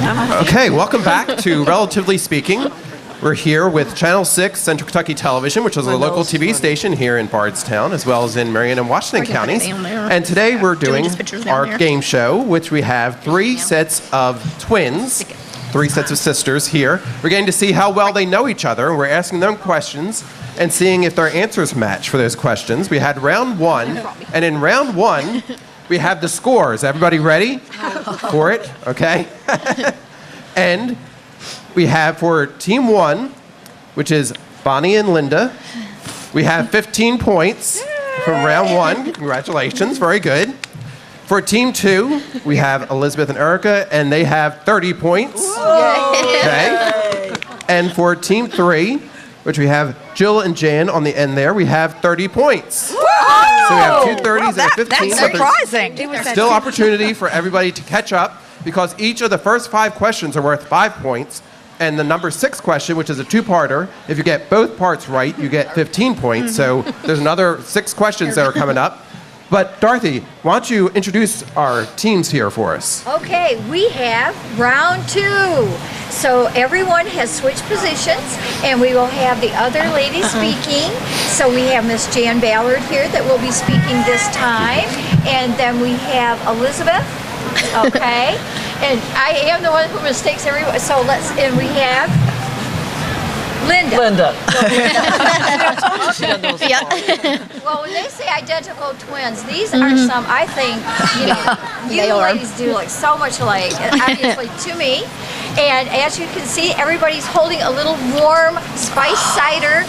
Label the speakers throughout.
Speaker 1: Okay, welcome back to Relatively Speaking. We're here with Channel 6 Central Kentucky Television, which is a local TV station here in Bardstown, as well as in Marion and Washington counties. And today we're doing our game show, which we have 3 sets of twins, 3 sets of sisters here. We're getting to see how well they know each other, and we're asking them questions and seeing if their answers match for those questions. We had round 1, and in round 1, we have the scores. Everybody ready for it? Okay. And we have for team 1, which is Bonnie and Linda, we have 15 points from round 1. Congratulations, very good. For team 2, we have Elizabeth and Erica, and they have 30 points. Okay. And for team 3, which we have Jill and Jan on the end there, we have 30 points. So we have 2 30s and a 15.
Speaker 2: That's surprising.
Speaker 1: Still opportunity for everybody to catch up because each of the first 5 questions are worth 5 points. And the number 6 question, which is a 2-parter, if you get both parts right, you get 15 points. So there's another 6 questions that are coming up. But Dorothy, why don't you introduce our teams here for us?
Speaker 3: Okay, we have round 2. So everyone has switched positions, and we will have the other lady speaking. So we have Miss Jan Ballard here that will be speaking this time. And then we have Elizabeth, okay? And I am the one who mistakes everyone. So and we have Linda. Well, when they say identical twins, these are some, I think, you ladies do like so much alike, obviously to me. And as you can see, everybody's holding a little warm spice cider.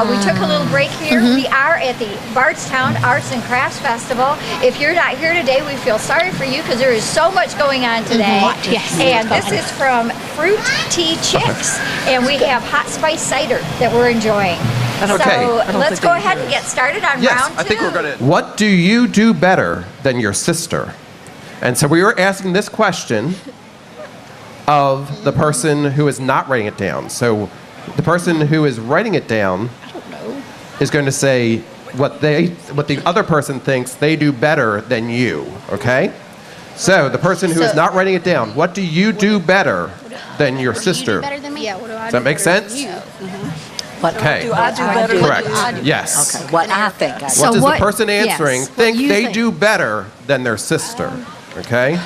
Speaker 3: We took a little break here. We are at the Bardstown Arts and Crafts Festival. If you're not here today, we feel sorry for you because there is so much going on today.
Speaker 4: Yes.
Speaker 3: And this is from Fruit Tea Chicks. And we have hot spice cider that we're enjoying.
Speaker 1: Okay.
Speaker 3: So let's go ahead and get started on round 2.
Speaker 1: I think we're going to. What do you do better than your sister? And so we were asking this question of the person who is not writing it down. So the person who is writing it down is going to say what the other person thinks they do better than you, okay? So the person who is not writing it down, what do you do better than your sister?
Speaker 4: Yeah, what do I
Speaker 1: Does that make sense?
Speaker 2: What
Speaker 1: Okay.
Speaker 2: do I do better?
Speaker 1: Correct. Yes.
Speaker 2: Okay. What I think I do.
Speaker 1: What does the person answering think
Speaker 4: you
Speaker 1: they
Speaker 4: think.
Speaker 1: do better than their sister? Okay?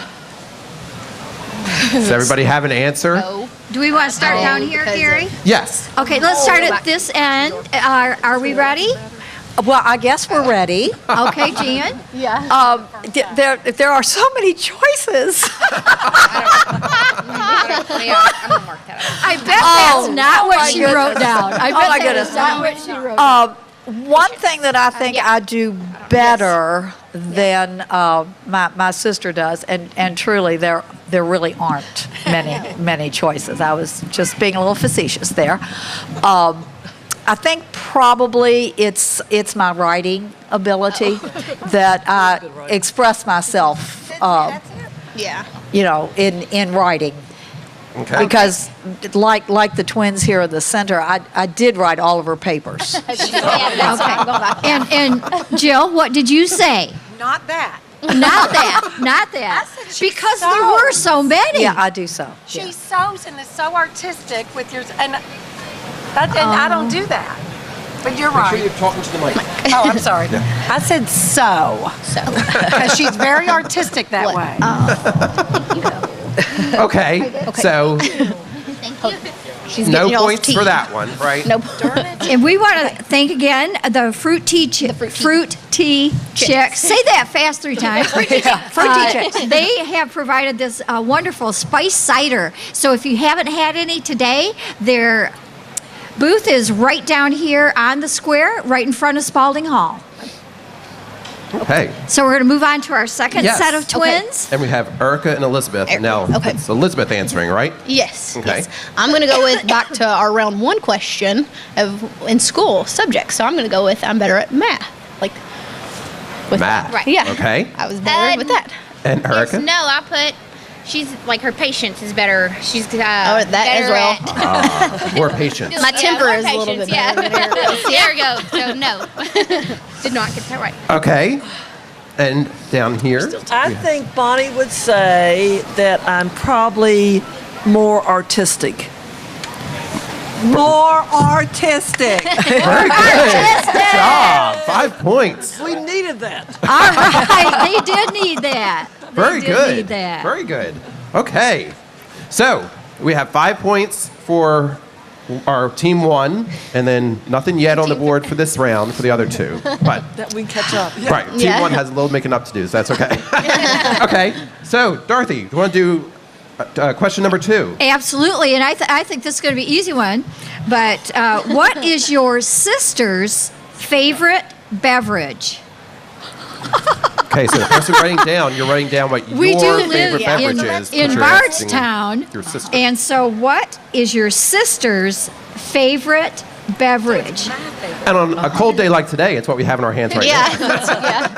Speaker 1: Does everybody have an answer?
Speaker 3: Do we want to start down here, Gary?
Speaker 1: Yes.
Speaker 3: Okay, let's start at this end. Are we ready?
Speaker 2: Well, I guess we're ready.
Speaker 3: Okay, Jan?
Speaker 2: There are so many choices.
Speaker 3: I bet that's not what she wrote down. I bet
Speaker 2: my
Speaker 3: that
Speaker 2: goodness.
Speaker 3: is not what she wrote down.
Speaker 2: One thing that I think I do better than my sister does, and truly there really aren't many choices. I was just being a little facetious there. I think probably it's my writing ability that I express myself, in writing.
Speaker 1: Okay.
Speaker 2: Because like the twins here in the center, I did write all of her papers.
Speaker 3: And Jill, what did you say?
Speaker 5: Not that.
Speaker 3: Not that. Because there were so many.
Speaker 2: Yeah, I do so.
Speaker 5: She sews and is so artistic with yours, and I don't do that. But you're
Speaker 1: Make sure
Speaker 5: right.
Speaker 1: you're talking to the mic.
Speaker 5: Oh, I'm sorry. I said so. Because she's very artistic that way.
Speaker 1: Okay. So
Speaker 4: She's
Speaker 1: no
Speaker 4: getting y'all's
Speaker 1: points
Speaker 4: tea.
Speaker 1: for that one, right?
Speaker 4: Nope.
Speaker 3: And we want to thank again the Fruit Tea Chicks. Say that fast 3 times. Fruit Tea Chicks. They have provided this wonderful spice cider. So if you haven't had any today, their booth is right down here on the square, right in front of Spalding Hall.
Speaker 1: Okay.
Speaker 3: So we're going to move on to our second
Speaker 1: Yes.
Speaker 3: set of twins.
Speaker 1: And we have Erica and Elizabeth. And now
Speaker 4: Okay.
Speaker 1: it's Elizabeth answering, right?
Speaker 4: Yes.
Speaker 1: Okay.
Speaker 4: Yes. I'm going to go with back to our round 1 question in school subjects. So I'm going to go with I'm better at math. With
Speaker 1: Math.
Speaker 4: Right. Yeah.
Speaker 1: Okay.
Speaker 4: I was better with that.
Speaker 1: And Erica?
Speaker 6: No, I put she's like her patience is better. She's
Speaker 4: that
Speaker 6: better
Speaker 4: as well.
Speaker 1: More patience.
Speaker 4: My temper
Speaker 6: more
Speaker 4: is a little bit
Speaker 6: patience,
Speaker 4: better than hers.
Speaker 6: There we go. So no, did not get that right.
Speaker 1: Okay. And down here?
Speaker 7: I think Bonnie would say that I'm probably more artistic. More artistic.
Speaker 1: Very good. Good job. 5 points.
Speaker 7: We needed that.
Speaker 2: All right, they did need that.
Speaker 1: Very
Speaker 2: They did
Speaker 1: good.
Speaker 2: need that.
Speaker 1: Very good. Okay. So we have 5 points for our team 1, and then nothing yet on the board for this round for the other 2. But
Speaker 7: That we catch up.
Speaker 1: right, team
Speaker 4: Yeah.
Speaker 1: 1 has a little making up to do, so that's okay. Okay. So Dorothy, do you want to do question number 2?
Speaker 3: Absolutely, and I think this is going to be an easy one. But what is your sister's favorite beverage?
Speaker 1: Okay, so the person writing down, you're writing down what
Speaker 3: We
Speaker 1: your
Speaker 3: do live
Speaker 1: favorite beverage is.
Speaker 3: in
Speaker 1: but you're asking
Speaker 3: Bardstown,
Speaker 1: Your sister.
Speaker 3: and so what is your sister's favorite beverage?
Speaker 1: And on a cold day like today, it's what we have in our hands right
Speaker 4: Yeah.
Speaker 1: now.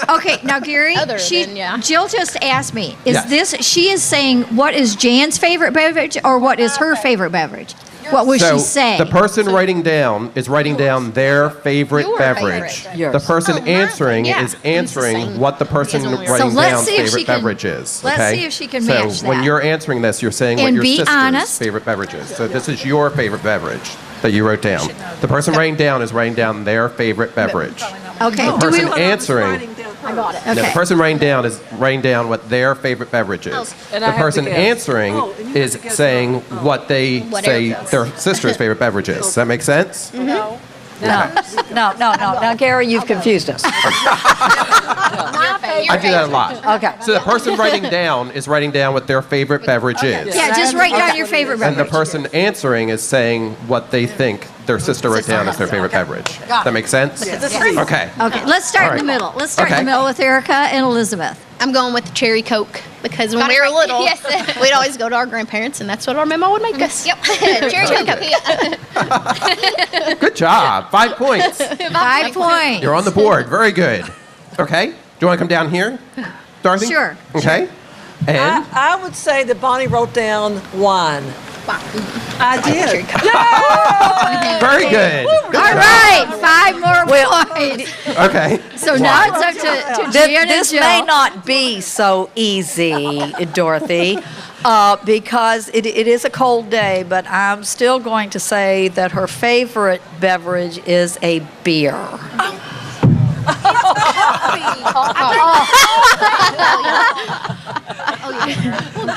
Speaker 4: Yeah.
Speaker 3: Okay, now Gary,
Speaker 4: Other than, yeah.
Speaker 3: Jill just asked me, is
Speaker 1: Yes.
Speaker 3: this, she is saying what is Jan's favorite beverage or what is her favorite beverage? What was
Speaker 1: So
Speaker 3: she saying?
Speaker 1: the person writing down is writing down their favorite
Speaker 4: Your
Speaker 1: beverage.
Speaker 4: favorite.
Speaker 7: Yours.
Speaker 1: The person
Speaker 4: Oh, mine.
Speaker 1: answering
Speaker 4: Yeah.
Speaker 1: is answering
Speaker 4: It's the same.
Speaker 1: what the person
Speaker 4: Because only-
Speaker 1: writing
Speaker 3: So let's
Speaker 1: down's
Speaker 3: see if she
Speaker 1: favorite
Speaker 3: can-
Speaker 1: beverage is.
Speaker 3: let's
Speaker 1: okay?
Speaker 3: see if she can
Speaker 1: so
Speaker 3: match
Speaker 1: when
Speaker 3: that.
Speaker 1: you're answering this, you're saying what
Speaker 3: And
Speaker 1: your
Speaker 3: be
Speaker 1: sister's
Speaker 3: honest.
Speaker 1: favorite beverage is. So this is your favorite beverage that you wrote down. The person writing down is writing down their favorite beverage.
Speaker 3: Okay,
Speaker 1: The
Speaker 3: do we,
Speaker 1: person answering.
Speaker 7: I got it.
Speaker 1: No, the
Speaker 3: okay.
Speaker 1: person writing down is writing down what their favorite beverage is.
Speaker 7: And I
Speaker 1: The
Speaker 7: have to
Speaker 1: person
Speaker 7: guess.
Speaker 1: answering
Speaker 7: Oh, and you
Speaker 1: is
Speaker 7: have to guess
Speaker 1: saying
Speaker 7: mine. Oh.
Speaker 1: what they
Speaker 4: Whatever
Speaker 1: say
Speaker 4: goes.
Speaker 1: their sister's favorite beverage is. Does that make sense?
Speaker 7: No.
Speaker 2: No. Now, Gary, you've confused us.
Speaker 1: I do that a lot.
Speaker 2: Okay.
Speaker 1: So the person writing down is writing down what their favorite beverage is.
Speaker 3: yeah, just write down your favorite
Speaker 1: And the
Speaker 3: beverage.
Speaker 1: person answering is saying what they think their sister wrote down as their favorite beverage. Does that make sense? Okay.
Speaker 3: Okay, let's start
Speaker 1: All
Speaker 3: in the
Speaker 1: right.
Speaker 3: middle. Let's start in
Speaker 1: Okay.
Speaker 3: the middle with Erica and Elizabeth.
Speaker 4: I'm going with the cherry Coke because when we were little, we'd always go to our grandparents, and that's what our mama would make us.
Speaker 6: Yep. Cherry Coke.
Speaker 1: Good job. 5 points.
Speaker 3: 5 points.
Speaker 1: You're on the board. Very good. Okay. Do you want to come down here, Dorothy?
Speaker 3: Sure,
Speaker 1: Okay. And
Speaker 7: I would say that Bonnie wrote down wine. I did.
Speaker 1: very good.
Speaker 3: All right, 5 more points.
Speaker 1: Okay.
Speaker 3: So now it's up to Jan and
Speaker 2: This
Speaker 3: Jill.
Speaker 2: may not be so easy, Dorothy, because it is a cold day, but I'm still going to say that her favorite beverage is a beer.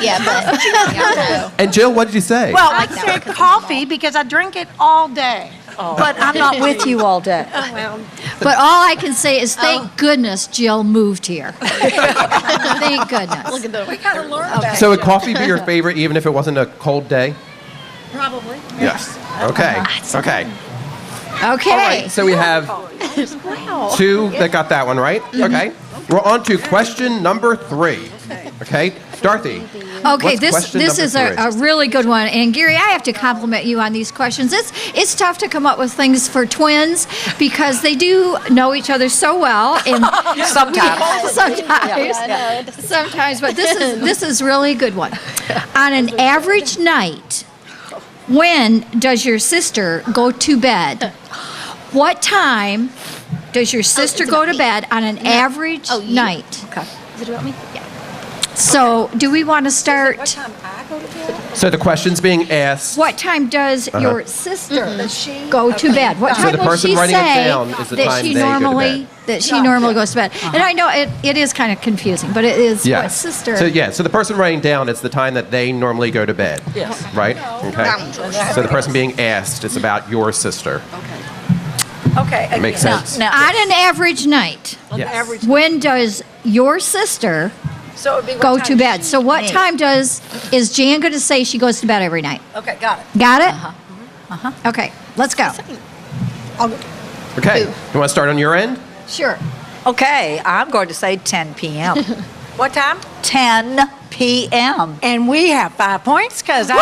Speaker 4: Yeah, but
Speaker 1: And Jill, what did you say?
Speaker 5: Well, I said coffee because I drink it all day.
Speaker 2: But I'm not with you all day.
Speaker 3: But all I can say is thank goodness Jill moved here. Thank goodness.
Speaker 4: look at the.
Speaker 5: We kind of learned that.
Speaker 1: So would coffee be your favorite even if it wasn't a cold day?
Speaker 5: Probably.
Speaker 1: Yes. Okay. Okay.
Speaker 3: Okay.
Speaker 1: So we have 2 that got that one right. Okay. We're on to question number 3. Okay. Dorothy.
Speaker 3: Okay,
Speaker 1: what's
Speaker 3: this
Speaker 1: question
Speaker 3: this is
Speaker 1: number
Speaker 3: a
Speaker 1: 3?
Speaker 3: really good one. And Gary, I have to compliment you on these questions. It's tough to come up with things for twins because they do know each other so well. And
Speaker 2: Sometimes.
Speaker 3: sometimes, but this is really a good one. On an average night, when does your sister go to bed? What time does your sister go to bed on an average night?
Speaker 2: Okay.
Speaker 4: Is it about me? Yeah.
Speaker 3: So, do we want to start?
Speaker 1: So the question's being asked.
Speaker 3: What time does your sister go to bed? What
Speaker 1: So
Speaker 3: time
Speaker 1: the
Speaker 3: will
Speaker 1: person
Speaker 3: she
Speaker 1: writing it
Speaker 3: say
Speaker 1: down is the
Speaker 3: that
Speaker 1: time
Speaker 3: she
Speaker 1: they go to
Speaker 3: normally
Speaker 1: bed.
Speaker 3: that she normally goes to bed? And I know it is kind of confusing, but it is what sister.
Speaker 1: So yeah, so the person writing down is the time that they normally go to bed.
Speaker 7: Yes.
Speaker 1: Right? Okay. So the person being asked is about your sister.
Speaker 2: Okay.
Speaker 1: Makes sense.
Speaker 2: Now,
Speaker 3: On an average night,
Speaker 1: Yes.
Speaker 3: when does your sister
Speaker 2: so it'd be what
Speaker 3: go
Speaker 2: time
Speaker 3: to bed? So what
Speaker 2: Me.
Speaker 3: time is Jan going to say she goes to bed every night?
Speaker 2: Okay, got it.
Speaker 3: Got it? Okay, let's go.
Speaker 1: Okay. You want to start on your end?
Speaker 3: Sure.
Speaker 2: Okay, I'm going to say 10 p.m.
Speaker 5: What time?
Speaker 2: 10 p.m.
Speaker 5: And we have 5 points because I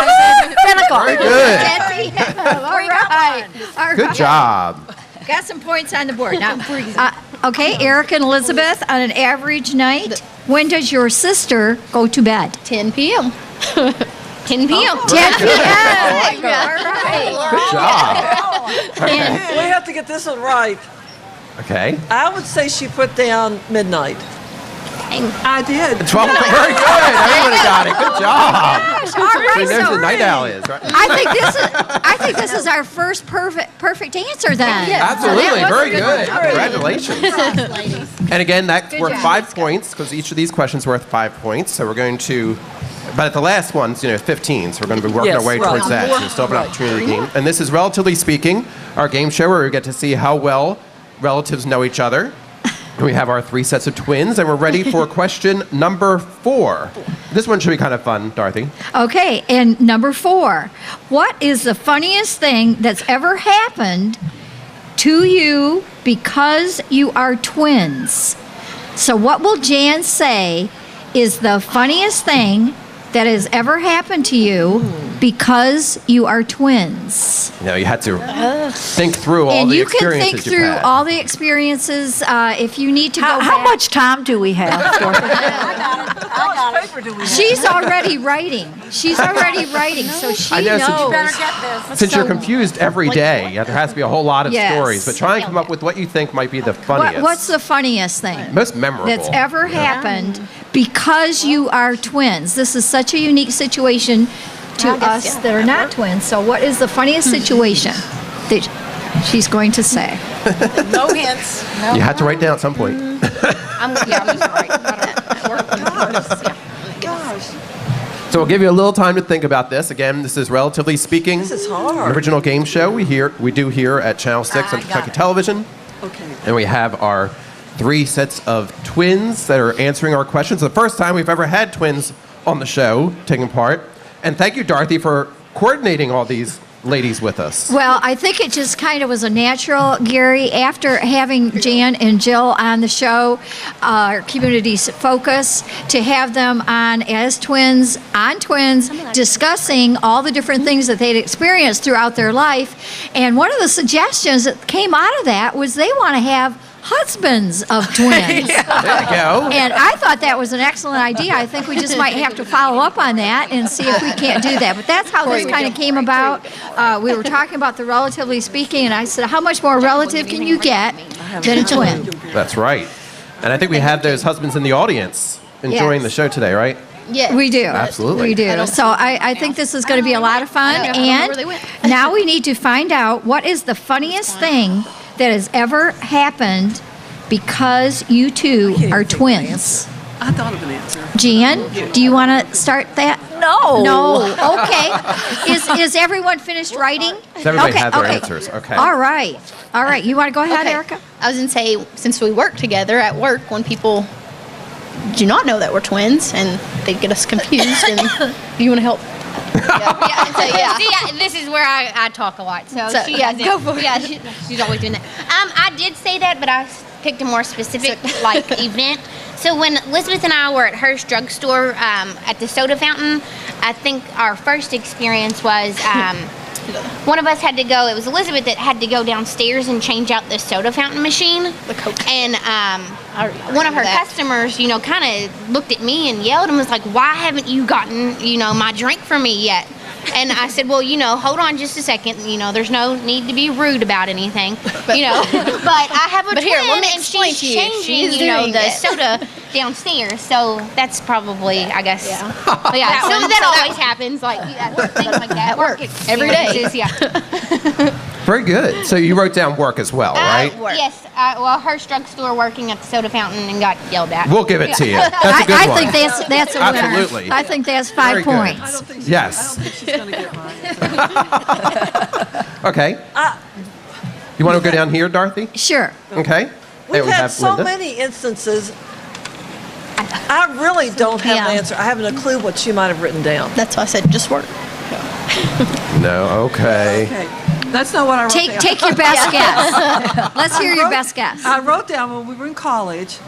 Speaker 1: Very good.
Speaker 3: All right. All
Speaker 1: Good
Speaker 3: right.
Speaker 1: job.
Speaker 3: Got some points on the board. Now, okay, Eric and Elizabeth, on an average night, when does your sister go to bed?
Speaker 4: 10 p.m. 10 p.m.
Speaker 3: 10 p.m. All right.
Speaker 1: Good job.
Speaker 7: We have to get this one right.
Speaker 1: Okay.
Speaker 7: I would say she put down midnight.
Speaker 5: I did.
Speaker 1: 12. Very good. Everybody got it. Good job.
Speaker 2: All right,
Speaker 1: There's
Speaker 2: so
Speaker 1: the night owl is, right?
Speaker 2: I think this is our first perfect answer then.
Speaker 1: Absolutely. Very
Speaker 2: good
Speaker 1: good.
Speaker 2: one.
Speaker 1: Congratulations. And again, that's worth 5 points because each of these questions worth 5 points. So we're going to, but at the last one's, 15. So we're going to be working our way towards that. So you still have an opportunity to game. And this is Relatively Speaking, our game show where we get to see how well relatives know each other. And we have our 3 sets of twins, and we're ready for question number 4. This one should be kind of fun, Dorothy.
Speaker 8: Okay, and number 4. What is the funniest thing that's ever happened to you because you are twins? So what will Jan say is the funniest thing that has ever happened to you because you are twins?
Speaker 1: You had to think through all
Speaker 8: And
Speaker 1: the
Speaker 8: you can
Speaker 1: experiences
Speaker 8: think
Speaker 1: you've
Speaker 8: through
Speaker 1: had.
Speaker 8: all the experiences. If you need to go
Speaker 2: How
Speaker 8: back.
Speaker 2: much time do we have, Dorothy?
Speaker 8: She's already writing. So she
Speaker 1: I know,
Speaker 8: knows.
Speaker 1: so you
Speaker 5: Better get this.
Speaker 1: Since you're confused every day, there has to be a whole lot of
Speaker 8: Yes.
Speaker 1: stories. But try and come up with what you think might be the funniest.
Speaker 8: What's the funniest thing
Speaker 1: most memorable
Speaker 8: that's ever happened because you are twins? This is such a unique situation to us that are not twins. So what is the funniest situation that she's going to say?
Speaker 5: No hints.
Speaker 1: You had to write down at some point.
Speaker 6: I'm just right.
Speaker 1: So we'll give you a little time to think about this. Again, this is Relatively Speaking.
Speaker 7: This is hard.
Speaker 1: An original game show we do here at Channel 6 on Kentucky Television.
Speaker 7: Okay.
Speaker 1: And we have our 3 sets of twins that are answering our questions. The first time we've ever had twins on the show taking part. And thank you, Dorothy, for coordinating all these ladies with us.
Speaker 8: Well, I think it just kind of was a natural, Gary, after having Jan and Jill on the show, our community's focus, to have them on as twins, discussing all the different things that they'd experienced throughout their life. And one of the suggestions that came out of that was they want to have husbands of twins.
Speaker 1: There you go.
Speaker 8: And I thought that was an excellent idea. I think we just might have to follow up on that and see if we can't do that. But that's how this kind of came about. We were talking about the Relatively Speaking, and I said, how much more relative can you get than a twin?
Speaker 1: That's right. And I think we have those husbands in the audience enjoying
Speaker 8: Yes.
Speaker 1: the show today, right?
Speaker 4: Yeah.
Speaker 8: We do.
Speaker 1: Absolutely.
Speaker 8: We do. So I think this is going to be a lot of fun.
Speaker 4: I don't know where they went.
Speaker 8: And now we need to find out what is the funniest thing that has ever happened because you two are twins.
Speaker 5: I thought of an answer.
Speaker 8: Jan, do you want to start that?
Speaker 2: No.
Speaker 8: No. Okay. Is everyone finished writing?
Speaker 1: Does everybody
Speaker 8: Okay,
Speaker 1: have their
Speaker 8: okay.
Speaker 1: answers? Okay.
Speaker 8: All right. All right. You want to go ahead,
Speaker 4: Okay.
Speaker 8: Erica?
Speaker 4: I was going to say, since we work together at work, when people do not know that we're twins and they get us confused, and do you want to help?
Speaker 6: See, this is where I talk a lot. So she hasn't.
Speaker 4: go for it.
Speaker 6: Yeah, she's always doing that. I did say that, but I picked a more specific event. So when Elizabeth and I were at Hearst Drugstore at the soda fountain, I think our first experience was one of us had to go. It was Elizabeth that had to go downstairs and change out the soda fountain machine.
Speaker 4: The Coke.
Speaker 6: And one of her customers, kind of looked at me and yelled and was like, "Why haven't you gotten, my drink for me yet?" And I said, "Well, hold on just a second. There's no need to be rude about anything, But I have a
Speaker 4: But
Speaker 6: twin
Speaker 4: here, let me
Speaker 6: and
Speaker 4: explain
Speaker 6: she's
Speaker 4: to you.
Speaker 6: changing,
Speaker 4: She's doing
Speaker 6: the
Speaker 4: it.
Speaker 6: soda downstairs. So that's probably, I guess,
Speaker 4: Yeah.
Speaker 6: But yeah. That always happens, things like that.
Speaker 4: At work, every day.
Speaker 6: experiences, Yeah.
Speaker 1: Very good. So you wrote down work as well, right?
Speaker 6: Yes. Hearst Drugstore, working at the soda fountain and got yelled at.
Speaker 1: We'll give it to you. That's a good
Speaker 8: I
Speaker 1: one.
Speaker 8: think that's a winner.
Speaker 1: Absolutely.
Speaker 8: I think that's
Speaker 1: Very
Speaker 8: 5
Speaker 1: good.
Speaker 8: points.
Speaker 7: I don't think
Speaker 1: Yes.
Speaker 7: she's going to get mine.
Speaker 1: Okay. You want to go down here, Dorothy?
Speaker 8: Sure.
Speaker 1: Okay.
Speaker 7: We've
Speaker 1: And we
Speaker 7: had
Speaker 1: have
Speaker 7: so
Speaker 1: Linda.
Speaker 7: many instances. I really don't have an
Speaker 4: Yeah.
Speaker 7: answer. I haven't a clue what she might have written down.
Speaker 4: That's why I said just work.
Speaker 1: No. Okay.
Speaker 5: Okay. That's not what I wrote down.
Speaker 8: Take your best guess. Let's hear your best guess.
Speaker 5: I wrote down when we were in college.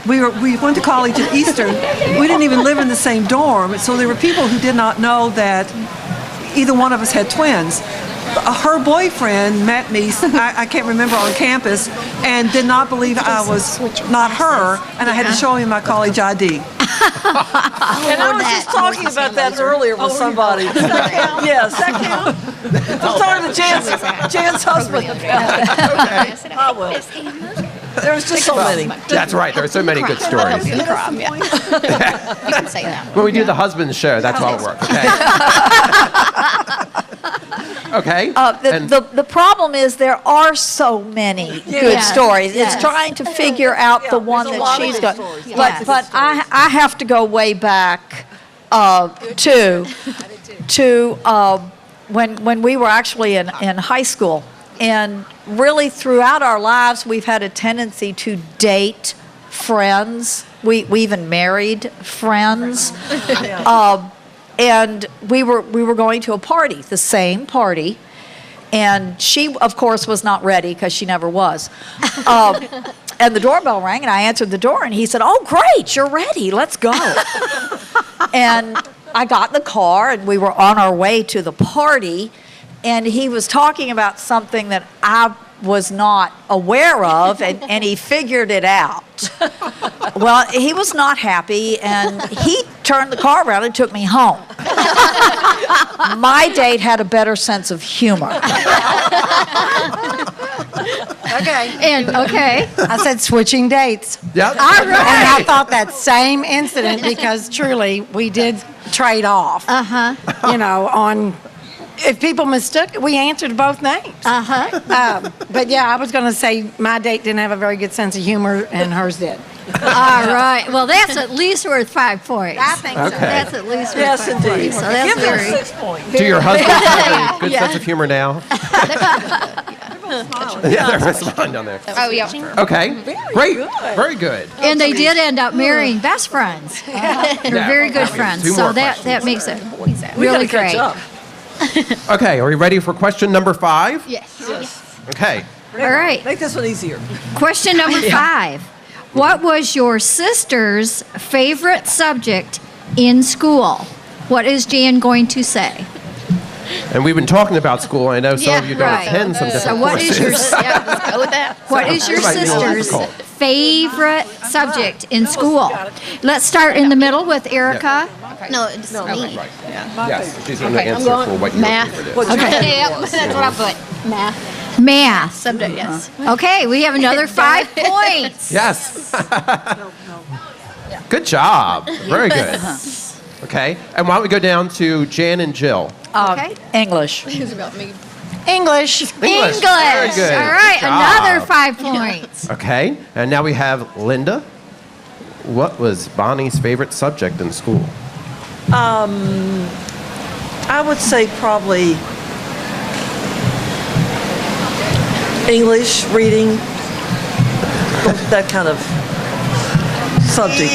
Speaker 5: We went to college at Eastern. We didn't even live in the same dorm, so there were people who did not know that either one of us had twins. Her boyfriend met me, I can't remember, on campus, and did not believe I was not her, and I had to show him my college ID.
Speaker 7: And I was just talking about that earlier with somebody. Yes. That count? I'm talking to Jan's husband about it. I will. There was just so many.
Speaker 1: That's right. There are so many good stories.
Speaker 4: In the crowd, yeah. You can say that.
Speaker 1: When we do the husband show, that's how it works. Okay. Okay. And-
Speaker 2: The problem is there are so many good
Speaker 8: Yes,
Speaker 2: stories.
Speaker 8: yes.
Speaker 2: It's trying to figure out the one
Speaker 5: there's a
Speaker 2: that
Speaker 5: lot of
Speaker 2: she's
Speaker 5: good
Speaker 2: got.
Speaker 5: stories.
Speaker 8: Yes.
Speaker 2: But I have to go way back to when we were actually in high school. And really throughout our lives, we've had a tendency to date friends. We even married friends. And we were going to a party, the same party. And she, of course, was not ready because she never was. And the doorbell rang, and I answered the door, and he said, "Oh, great, you're ready. Let's go." And I got in the car, and we were on our way to the party, and he was talking about something that I was not aware of, and he figured it out. Well, he was not happy, and he turned the car around and took me home. My date had a better sense of humor.
Speaker 9: Okay.
Speaker 8: And, okay.
Speaker 9: I said switching dates.
Speaker 1: Yep.
Speaker 8: All
Speaker 9: And I
Speaker 8: right.
Speaker 9: thought that same incident because truly we did trade off. You know, on if people mistook, we answered both names. But yeah, I was going to say my date didn't have a very good sense of humor and hers did.
Speaker 8: All right. Well, that's at least worth 5 points.
Speaker 9: I think so.
Speaker 1: Okay.
Speaker 8: That's at least worth
Speaker 7: Yes,
Speaker 8: 5
Speaker 7: indeed.
Speaker 8: points. So that's
Speaker 7: Give them
Speaker 8: very.
Speaker 7: 6 points.
Speaker 1: Do your husbands have a good sense of humor now? Yeah, they're smiling down there.
Speaker 6: Oh, yeah.
Speaker 1: Okay. Great. Very good.
Speaker 8: And they did end up marrying best friends. They're
Speaker 1: Yeah.
Speaker 8: very good
Speaker 1: Okay,
Speaker 8: friends.
Speaker 1: 2
Speaker 8: So
Speaker 1: more
Speaker 8: that
Speaker 1: questions.
Speaker 8: makes it
Speaker 7: We
Speaker 8: really
Speaker 7: gotta catch
Speaker 8: great.
Speaker 7: up.
Speaker 1: Okay. Are we ready for question number 5?
Speaker 6: Yes.
Speaker 1: Okay.
Speaker 8: All right.
Speaker 7: Make this one easier.
Speaker 8: Question number 5. What was your sister's favorite subject in school? What is Jan going to say?
Speaker 1: And we've been talking about school. I know some of you don't
Speaker 8: right.
Speaker 1: attend some
Speaker 8: So
Speaker 1: different
Speaker 8: what is your
Speaker 1: courses.
Speaker 6: Yeah, let's go with that.
Speaker 8: what is your
Speaker 1: It might be a little
Speaker 8: sister's
Speaker 1: difficult.
Speaker 8: favorite subject in school? Let's start in the middle with Erica.
Speaker 6: No, it's me.
Speaker 1: Right. Yes. She's going to
Speaker 6: Okay, I'm
Speaker 1: answer
Speaker 6: going
Speaker 1: for what your
Speaker 6: math.
Speaker 1: favorite is.
Speaker 7: What's your
Speaker 6: Yeah, that's what I put. Math.
Speaker 8: Math.
Speaker 6: Subject, yes.
Speaker 8: Okay, we have another 5 points.
Speaker 1: Yes. Good job. Very good. Okay. And why don't we go down to Jan and Jill?
Speaker 8: Okay.
Speaker 2: English.
Speaker 9: English.
Speaker 1: English. Very good.
Speaker 8: All right,
Speaker 1: Good job.
Speaker 8: another 5 points.
Speaker 1: Okay. And now we have Linda. What was Bonnie's favorite subject in school?
Speaker 5: I would say probably English, reading, that kind of subject.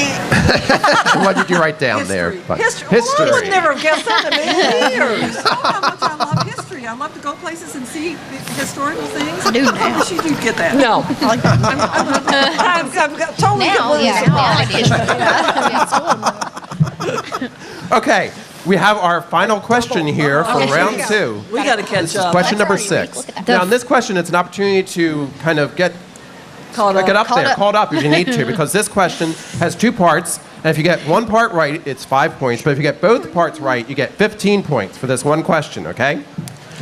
Speaker 1: What did you write down there?
Speaker 5: History. Well, I would never have guessed that in a million years. Oh, how much I love history. I love to go places and see historical things. I do now. I wish you do get that.
Speaker 7: No.
Speaker 5: I'm totally
Speaker 6: Now,
Speaker 5: completely
Speaker 6: yeah.
Speaker 1: Okay. We have our final question here for round 2.
Speaker 5: We got to catch
Speaker 1: This is
Speaker 5: up.
Speaker 1: question number 6. Now, in this question, it's an opportunity to kind of get
Speaker 5: Caught up.
Speaker 1: called up if you need to, because this question has 2 parts. And if you get one part right, it's 5 points. But if you get both parts right, you get 15 points for this one question, okay?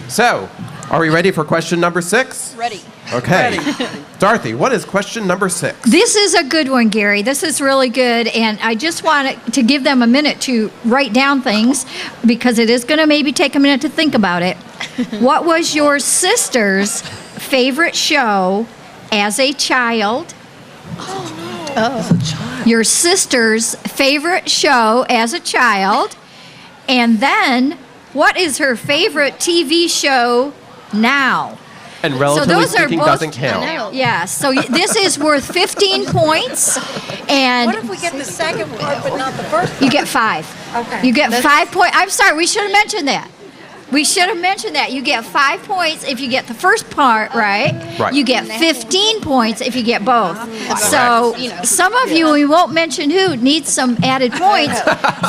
Speaker 1: So, are we ready for question number 6?
Speaker 6: Ready.
Speaker 1: Okay. Dorothy, what is question number 6?
Speaker 8: This is a good one, Gary. This is really good, and I just want to give them a minute to write down things because it is going to maybe take a minute to think about it. What was your sister's favorite show as a child? Your sister's favorite show as a child, and then what is her favorite TV show now?
Speaker 1: And relatively
Speaker 8: those are
Speaker 1: speaking
Speaker 8: both-
Speaker 1: doesn't count.
Speaker 8: Yes, so this is worth 15 points, and
Speaker 9: What if we get the second part but not the first?
Speaker 8: you get 5.
Speaker 9: Okay.
Speaker 8: You get 5 points. I'm sorry, we should have mentioned that. We should have mentioned that. You get 5 points if you get the first part right.
Speaker 1: Right.
Speaker 8: You get 15 points if you get both. So some of you, we won't mention who, need some added points.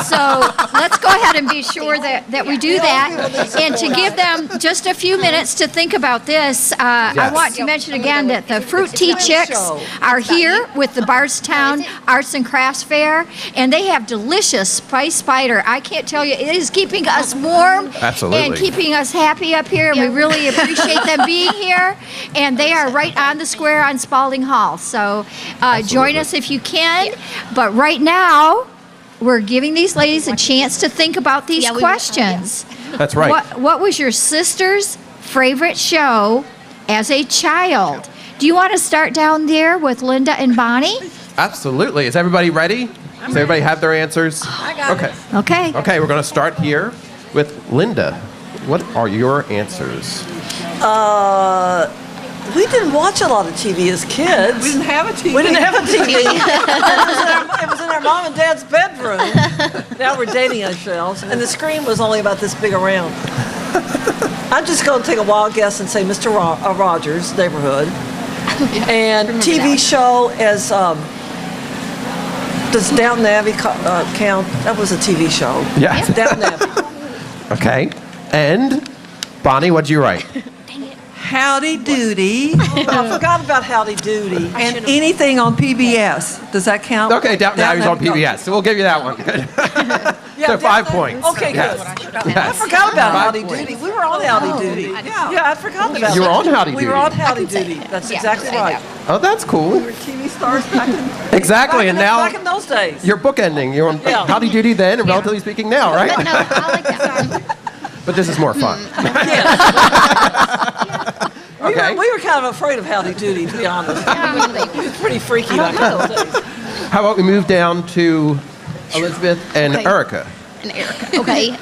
Speaker 8: So let's go ahead and be sure that we do that. And to give them just a few minutes to think about this, I
Speaker 1: Yes.
Speaker 8: want to mention again that the Fruit Tea Chicks are here with the Bardstown Arts and Crafts Fair, and they have delicious spice cider. I can't tell you, it is keeping us warm
Speaker 1: Absolutely.
Speaker 8: and keeping us happy up here, and we really appreciate them being here. And they are right on the square on Spalding Hall. So join us if you can. But right now, we're giving these ladies a chance to think about these questions.
Speaker 1: That's right.
Speaker 8: What was your sister's favorite show as a child? Do you want to start down there with Linda and Bonnie?
Speaker 1: Absolutely. Is everybody ready? Does everybody have their answers?
Speaker 9: I got
Speaker 1: Okay.
Speaker 8: Okay.
Speaker 1: Okay, we're going to start here with Linda. What are your answers?
Speaker 7: We didn't watch a lot of TV as kids.
Speaker 5: We didn't have a TV.
Speaker 7: We didn't have a TV. It was in our mom and dad's bedroom. Now we're dating ourselves. And the screen was only about this big around. I'm just going to take a wild guess and say Mr. Rogers' Neighborhood. And TV show as, does Downton Abbey count? That was a TV show.
Speaker 1: Yes.
Speaker 7: Downton Abbey.
Speaker 1: Okay. And Bonnie, what'd you write?
Speaker 5: Howdy Doody.
Speaker 7: I forgot about Howdy Doody.
Speaker 5: And anything on PBS. Does that count?
Speaker 1: Okay, Downton Abbey's on PBS, so we'll give you that one. Good. So 5 points.
Speaker 7: Okay,
Speaker 1: Yes.
Speaker 7: good. I forgot about
Speaker 1: 5
Speaker 7: Howdy
Speaker 1: points.
Speaker 7: Doody. We were on Howdy Doody. Yeah, I forgot about
Speaker 1: You were
Speaker 7: that.
Speaker 1: on Howdy
Speaker 7: We were
Speaker 1: Doody.
Speaker 7: on Howdy Doody. That's exactly right.
Speaker 1: Oh, that's cool.
Speaker 7: TV stars back in,
Speaker 1: Exactly, and now
Speaker 7: back in those days.
Speaker 1: you're bookending. You're on
Speaker 7: Yeah.
Speaker 1: Howdy Doody then, and relatively speaking now, right?
Speaker 6: No, I like that.
Speaker 1: But this is more fun. Okay.
Speaker 7: We were kind of afraid of Howdy Doody, to be honest. It was pretty freaky back in those days.
Speaker 1: How about we move down to Elizabeth and
Speaker 4: Okay.
Speaker 1: Erica?
Speaker 4: And Erica. Okay.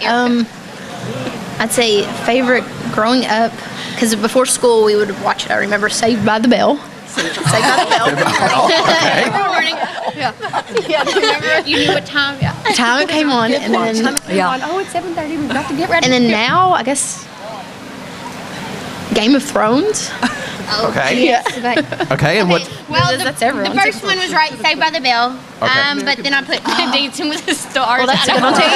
Speaker 4: I'd say favorite growing up, because before school we would watch it. I remember Saved by the Bell. Saved by the Bell.
Speaker 1: Okay.
Speaker 4: Every morning. Yeah. Remember? You knew what time? Yeah. Time it came on, and then
Speaker 8: Oh, it's 7:30. We've got to get ready.
Speaker 4: and then now I guess Game of Thrones.
Speaker 1: Okay.
Speaker 4: Yeah.
Speaker 1: Okay, and what?
Speaker 6: Well,
Speaker 4: That's
Speaker 6: the
Speaker 4: everyone's.
Speaker 6: first one was right, Saved by the Bell.
Speaker 1: Okay.
Speaker 6: But then I put Dancing with the Stars.
Speaker 4: Well, that's a
Speaker 6: I
Speaker 4: good
Speaker 6: don't
Speaker 4: one too.
Speaker 6: know.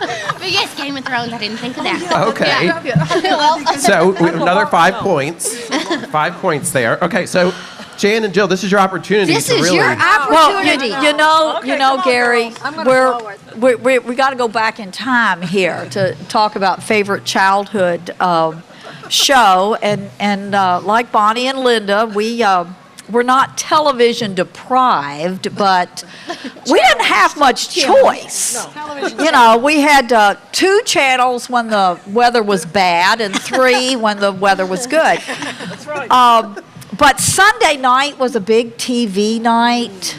Speaker 4: Yeah.
Speaker 6: But yes, Game of Thrones. I didn't think of that.
Speaker 1: Okay.
Speaker 6: Well,
Speaker 1: So we have another 5 points. 5 points there. Okay, so Jan and Jill, this is your opportunity
Speaker 8: This
Speaker 1: to
Speaker 8: is
Speaker 1: really.
Speaker 8: your opportunity.
Speaker 2: You know,
Speaker 7: Okay, come on,
Speaker 2: Gary,
Speaker 7: girls.
Speaker 2: we got to go back in time here to talk about favorite childhood show, and like Bonnie and Linda, we're not television deprived, but we didn't have much choice. You know, we had 2 channels when the weather was bad and 3 when the weather was good.
Speaker 7: That's right.
Speaker 2: But Sunday night was a big TV night.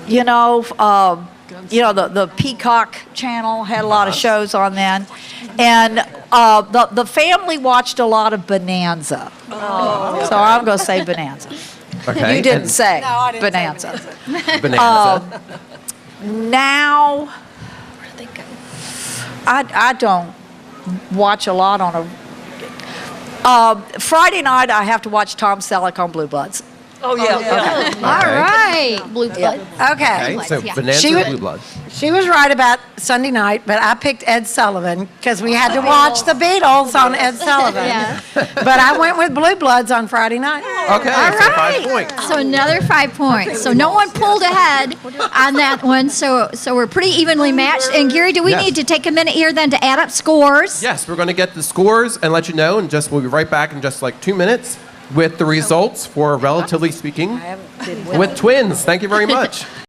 Speaker 2: You know, the Peacock channel had a lot of shows on then. And the family watched a lot of Bonanza. Oh. So I'm going to say Bonanza.
Speaker 1: Okay.
Speaker 2: You didn't
Speaker 1: and
Speaker 2: say
Speaker 9: No, I didn't say
Speaker 2: Bonanza.
Speaker 1: Bonanza.
Speaker 2: Now, I don't watch a lot on a. Friday night, I have to watch Tom Selleck on Blue Bloods.
Speaker 7: Oh, yeah.
Speaker 8: All right.
Speaker 4: Blue blood.
Speaker 9: Okay.
Speaker 1: Okay, so
Speaker 8: Yeah.
Speaker 1: Bonanza
Speaker 9: She
Speaker 1: and
Speaker 9: would-
Speaker 1: Blue Blood.
Speaker 9: She was right about Sunday night, but I picked Ed Sullivan because we had to watch the Beatles on Ed Sullivan.
Speaker 8: Yeah.
Speaker 9: But I went with Blue Bloods on Friday night.
Speaker 1: Okay,
Speaker 8: All
Speaker 1: so
Speaker 8: right.
Speaker 1: 5 points.
Speaker 8: So another 5 points. So no one pulled ahead on that one. So we're pretty evenly matched. And Gary, do we
Speaker 1: Yes.
Speaker 8: need to take a minute here then to add up scores?
Speaker 1: Yes, we're going to get the scores and let you know, and we'll be right back in just like 2 minutes with the results for Relatively Speaking with Twins. Thank you very much.